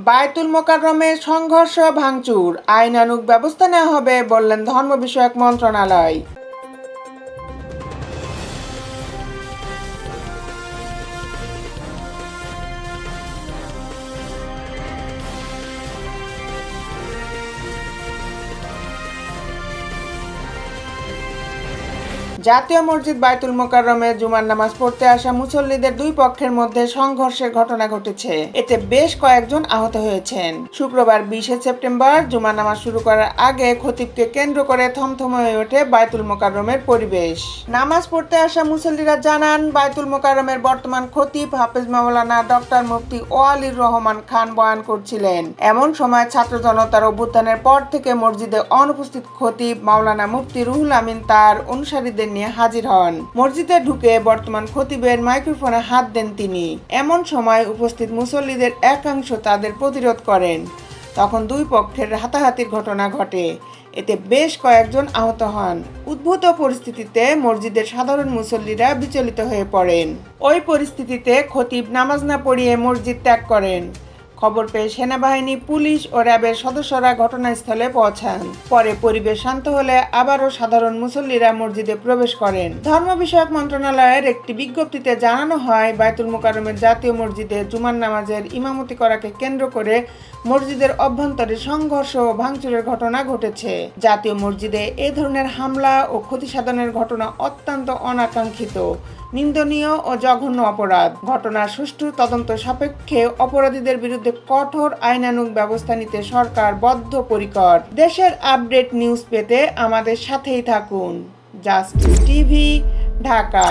বায়তুল মোকাররমের সংঘর্ষ ভাঙচুর, আইনানুগ ব্যবস্থা নেওয়া হবে বললেন ধর্ম বিষয়ক মন্ত্রণালয়। জাতীয় মসজিদ বায়তুল মোকাররমে জুমার নামাজ পড়তে আসা মুসল্লিদের দুই পক্ষের মধ্যে সংঘর্ষের ঘটনা ঘটেছে। এতে বেশ কয়েকজন আহত হয়েছেন। শুক্রবার 20 সেপ্টেম্বর জুমার নামাজ শুরু করার আগে খতিবকে কেন্দ্র করে থমথমে হয়ে ওঠে বায়তুল মোকাররমের পরিবেশ। নামাজ পড়তে আসা মুসল্লিরা জানান, বায়তুল মোকাররমের বর্তমান খতিব হাফেজ মাওলানা ডক্টর মুফতি ওয়ালির রহমান খান বয়ান করছিলেন। এমন সময় ছাত্র জনতার অভ্যুত্থানের পর থেকে মসজিদে অনুপস্থিত খতিব মাওলানা মুফতি রুহুল আমিন তার অনুসারীদের নিয়ে হাজির হন। মসজিদে ঢুকে বর্তমান খতিবের মাইক্রোফোনে হাত দেন তিনি। এমন সময় উপস্থিত মুসল্লিদের একাংশ তাদের প্রতিরোধ করেন। তখন দুই পক্ষের হাতাহাতির ঘটনা ঘটে। এতে বেশ কয়েকজন আহত হন। উদ্ভূত পরিস্থিতিতে মসজিদের সাধারণ মুসল্লিরা বিচলিত হয়ে পড়েন। ওই পরিস্থিতিতে খতিব নামাজ না পড়িয়ে মসজিদ ত্যাগ করেন। খবর পেয়ে সেনাবাহিনী, পুলিশ ও র্যাবের সদস্যরা ঘটনাস্থলে পৌঁছান। পরে পরিবেশ শান্ত হলে আবারও সাধারণ মুসল্লিরা মসজিদে প্রবেশ করেন। ধর্ম বিষয়ক মন্ত্রণালয়ের একটি বিজ্ঞপ্তিতে জানানো হয়, বায়তুল মোকাররমের জাতীয় মসজিদে জুমার নামাজের ইমামতি করাকে কেন্দ্র করে মসজিদের অভ্যন্তরে সংঘর্ষ ও ভাঙচুরের ঘটনা ঘটেছে। জাতীয় মসজিদে এ ধরনের হামলা ও ক্ষতি সাধনের ঘটনা অত্যন্ত অনাকাঙ্ক্ষিত, নিন্দনীয় ও জঘন্য অপরাধ। ঘটনার সুষ্ঠু তদন্ত সাপেক্ষে অপরাধীদের বিরুদ্ধে কঠোর আইনানুগ ব্যবস্থা নিতে সরকার বদ্ধপরিকর। দেশের আপডেট নিউজ পেতে আমাদের সাথেই থাকুন। Justice TV, Dhaka.